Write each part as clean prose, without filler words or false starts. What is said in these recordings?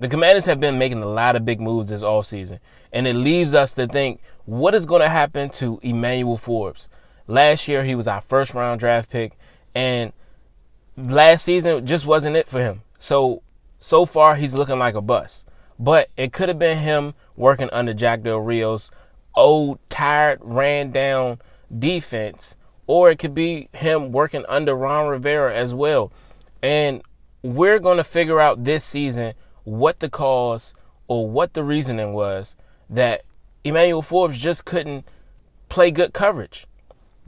The Commanders have been making a lot of big moves this offseason, and it leaves us to think, what is going to happen to Emmanuel Forbes? Last year, he was our first-round draft pick, and last season just wasn't it for him. So far, he's looking like a bust. But it could have been him working under Jack Del Rio's old, tired, ran-down defense, or it could be him working under Ron Rivera as well. And we're going to figure out this season what the cause or what the reasoning was that Emmanuel Forbes just couldn't play good coverage.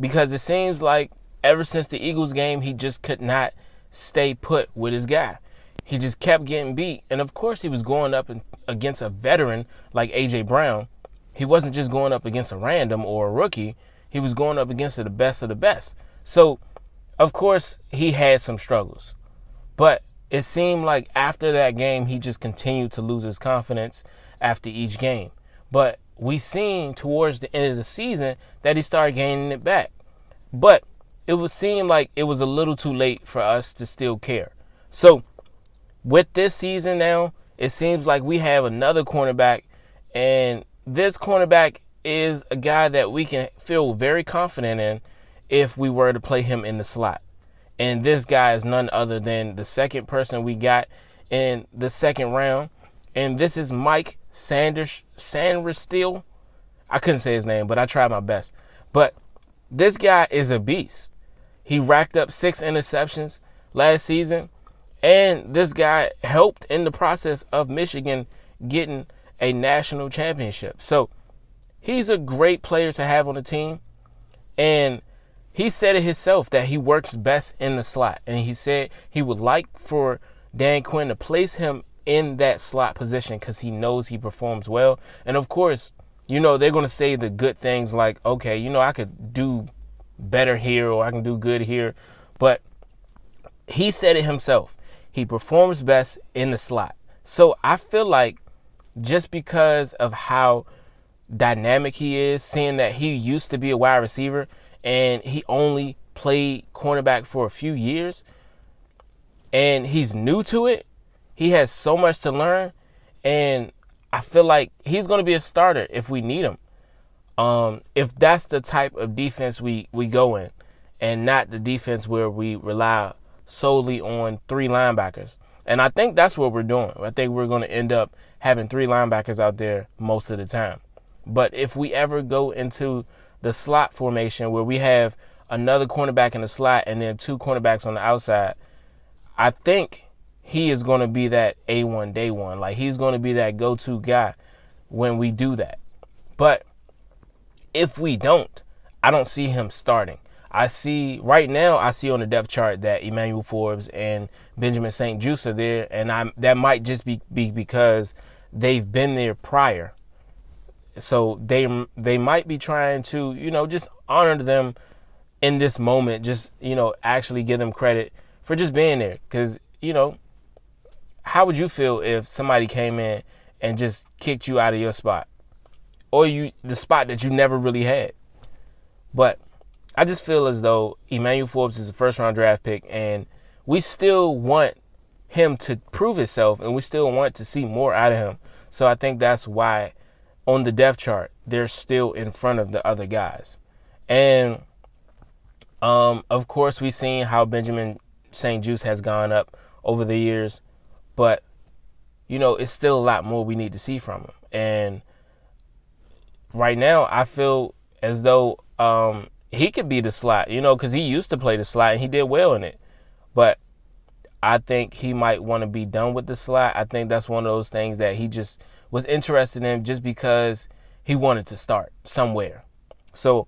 Because it seems like ever since the Eagles game, he just could not stay put with his guy. He just kept getting beat. And of course, he was going up against a veteran like A.J. Brown. He wasn't just going up against a random or a rookie. He was going up against the best of the best. So, of course, he had some struggles. But it seemed like after that game, he just continued to lose his confidence after each game. But we seen towards the end of the season that he started gaining it back. But it would seem like it was a little too late for us to still care. So with this season now, it seems like we have another cornerback, and this cornerback is a guy that we can feel very confident in if we were to play him in the slot. And this guy is none other than the second person we got in the second round. And this is Mike Sainristill. I couldn't say his name, but I tried my best. But this guy is a beast. He racked up 6 interceptions last season. And this guy helped in the process of Michigan getting a national championship. So he's a great player to have on the team. And he said it himself that he works best in the slot. And he said he would like for Dan Quinn to place him in that slot position because he knows he performs well. And of course, they're going to say the good things like, okay, I could do better here or I can do good here. But he said it himself. He performs best in the slot. So I feel like just because of how dynamic he is, seeing that he used to be a wide receiver and he only played cornerback for a few years and he's new to it, he has so much to learn, and I feel like he's going to be a starter if we need him. If that's the type of defense we go in, and not the defense where we rely solely on 3 linebackers. And I think that's what we're doing. I think we're going to end up having 3 linebackers out there most of the time. But if we ever go into the slot formation where we have another cornerback in the slot and then 2 cornerbacks on the outside, I think he is going to be that A1 day one. Like, he's going to be that go-to guy when we do that. But if we don't, I don't see him starting. Right now I see on the depth chart that Emmanuel Forbes and Benjamin St-Juste are there, and that might just be because they've been there prior. So they might be trying to, just honor them in this moment, just, actually give them credit for just being there. Because, how would you feel if somebody came in and just kicked you out of your spot? Or the spot that you never really had? But I just feel as though Emmanuel Forbes is a first-round draft pick, and we still want him to prove himself, and we still want to see more out of him. So I think that's why on the depth chart, they're still in front of the other guys. And, of course, we've seen how Benjamin St-Juste has gone up over the years. But, it's still a lot more we need to see from him. And right now, I feel as though he could be the slot, because he used to play the slot and he did well in it. But I think he might want to be done with the slot. I think that's one of those things that he just was interested in just because he wanted to start somewhere. So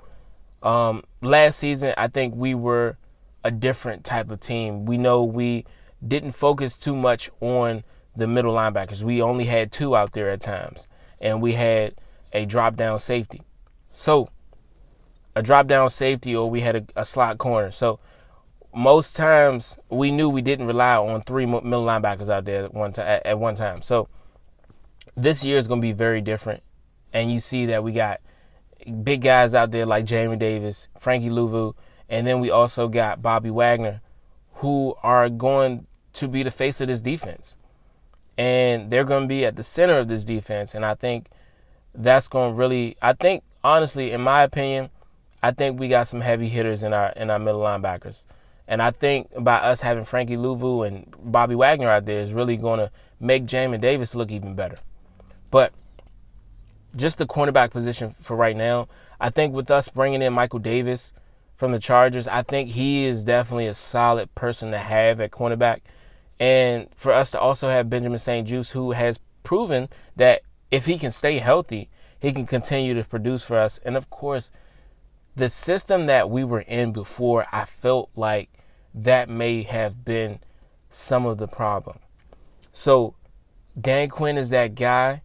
last season, I think we were a different type of team. We know we didn't focus too much on the middle linebackers. We only had 2 out there at times, and we had a drop-down safety. So a drop-down safety, or we had a slot corner. So most times we knew we didn't rely on 3 middle linebackers out there at one time. So this year is going to be very different, and you see that we got big guys out there like Jamie Davis, Frankie Louvu, and then we also got Bobby Wagner, who are going to be the face of this defense. and they're going to be at the center of this defense. And I think that's going to really, honestly, in my opinion, I think we got some heavy hitters in our middle linebackers. And I think by us having Frankie Louvu and Bobby Wagner out there is really going to make Jamin Davis look even better. But just the cornerback position for right now, I think with us bringing in Michael Davis from the Chargers, I think he is definitely a solid person to have at cornerback. And for us to also have Benjamin St-Juste, who has proven that if he can stay healthy, he can continue to produce for us. And, of course, the system that we were in before, I felt like that may have been some of the problem. So Dan Quinn is that guy,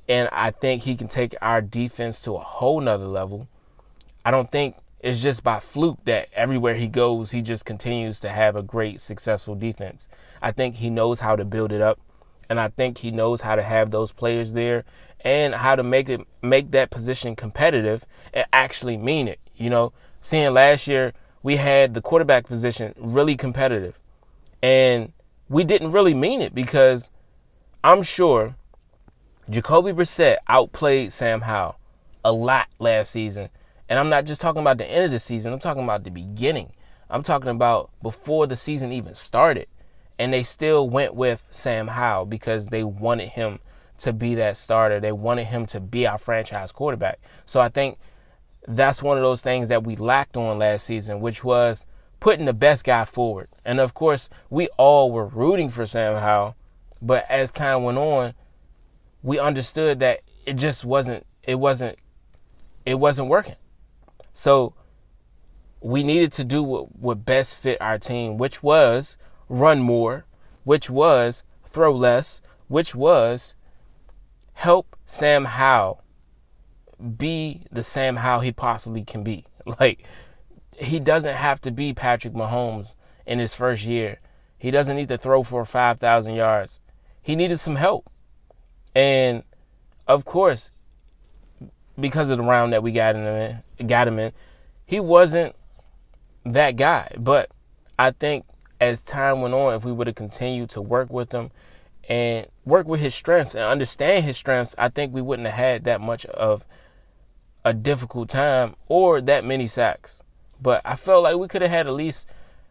and I think he can take our defense to a whole nother level. I don't think it's just by fluke that everywhere he goes, he just continues to have a great, successful defense. I think he knows how to build it up, and I think he knows how to have those players there and how to make that position competitive and actually mean it. You know, seeing last year, we had the quarterback position really competitive, and we didn't really mean it because I'm sure Jacoby Brissett outplayed Sam Howell a lot last season. And I'm not just talking about the end of the season. I'm talking about the beginning. I'm talking about before the season even started. And they still went with Sam Howell because they wanted him to be that starter. They wanted him to be our franchise quarterback. So I think that's one of those things that we lacked on last season, which was putting the best guy forward. And, of course, we all were rooting for Sam Howell. But as time went on, we understood that it just wasn't working. So we needed to do what best fit our team, which was run more, which was throw less, which was help Sam Howell be the Sam Howell he possibly can be. Like, he doesn't have to be Patrick Mahomes in his first year. He doesn't need to throw for 5,000 yards. He needed some help. And, of course, because of the round that we got him in, he wasn't that guy. But I think as time went on, if we would have continued to work with him and work with his strengths and understand his strengths, I think we wouldn't have had that much of a difficult time or that many sacks. But I felt like we could have had at least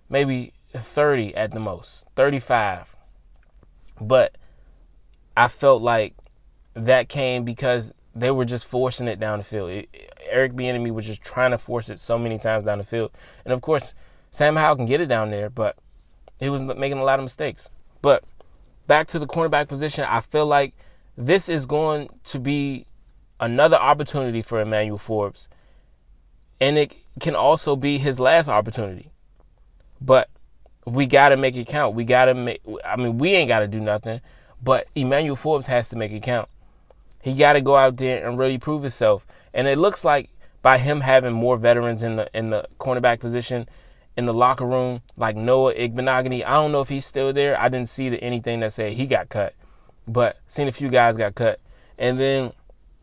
maybe 30 at the most, 35. But I felt like that came because they were just forcing it down the field. Eric Bieniemy was just trying to force it so many times down the field. And, of course, Sam Howell can get it down there, but he was making a lot of mistakes. But back to the cornerback position, I feel like this is going to be another opportunity for Emmanuel Forbes. And it can also be his last opportunity. But we got to make it count. We ain't got to do nothing, but Emmanuel Forbes has to make it count. He got to go out there and really prove himself. And it looks like by him having more veterans in the cornerback position in the locker room, like Noah Igbenogany, I don't know if he's still there. I didn't see anything that said he got cut, but seen a few guys got cut. And then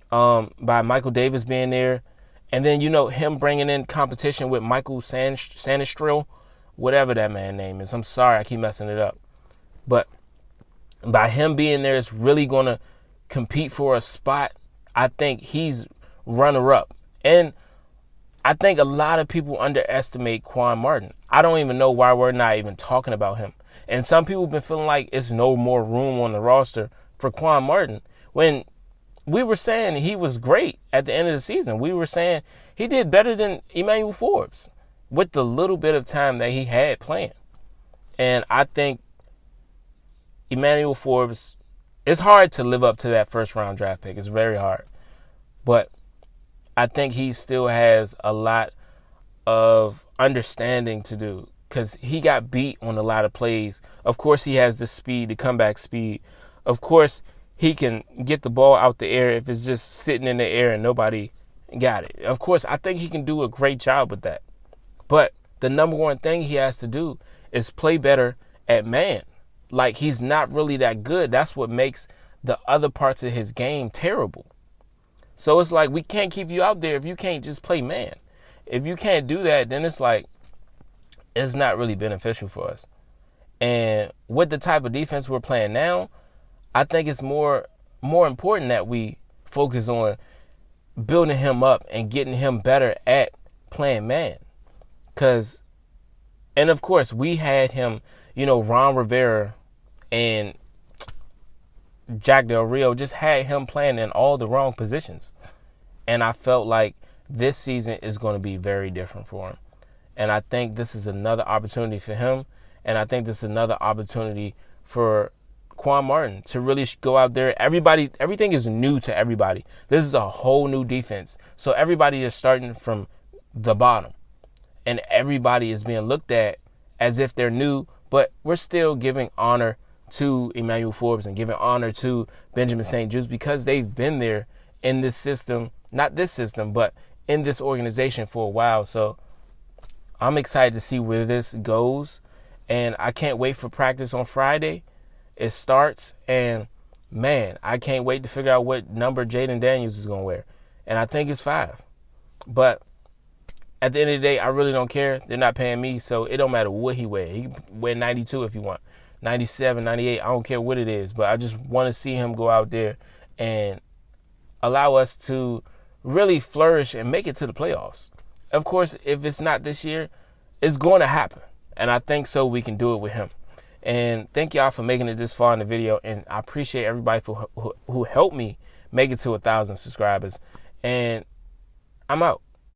by Michael Davis being there, and then, him bringing in competition with Michael Sainristill, whatever that man's name is. I'm sorry, I keep messing it up. But by him being there, it's really going to compete for a spot. I think he's runner-up. And I think a lot of people underestimate Quan Martin. I don't even know why we're not even talking about him. And some people have been feeling like it's no more room on the roster for Quan Martin, when we were saying he was great at the end of the season. We were saying he did better than Emmanuel Forbes with the little bit of time that he had playing. And I think Emmanuel Forbes, it's hard to live up to that first-round draft pick. It's very hard. But I think he still has a lot of understanding to do because he got beat on a lot of plays. Of course, he has the speed, the comeback speed. Of course, he can get the ball out the air if it's just sitting in the air and nobody got it. Of course, I think he can do a great job with that. But the number one thing he has to do is play better at man. Like, he's not really that good. That's what makes the other parts of his game terrible. So it's like, we can't keep you out there if you can't just play man. If you can't do that, then it's like, it's not really beneficial for us. And with the type of defense we're playing now, I think it's more important that we focus on building him up and getting him better at playing man. And of course, we had him, Ron Rivera and Jack Del Rio just had him playing in all the wrong positions. And I felt like this season is going to be very different for him. And I think this is another opportunity for him. And I think this is another opportunity for Quan Martin to really go out there. Everything is new to everybody. This is a whole new defense. So everybody is starting from the bottom. And everybody is being looked at as if they're new. But we're still giving honor to Emmanuel Forbes and giving honor to Benjamin St. Juste because they've been there in this system. Not this system, but in this organization for a while. So I'm excited to see where this goes. And I can't wait for practice on Friday. It starts. And, man, I can't wait to figure out what number Jayden Daniels is going to wear. And I think it's 5. But at the end of the day, I really don't care. They're not paying me, so it don't matter what he wear. He can wear 92 if you want. 97, 98, I don't care what it is. But I just want to see him go out there and allow us to really flourish and make it to the playoffs. Of course, if it's not this year, it's going to happen. And I think so we can do it with him. And thank y'all for making it this far in the video. And I appreciate everybody who helped me make it to 1,000 subscribers. And I'm out.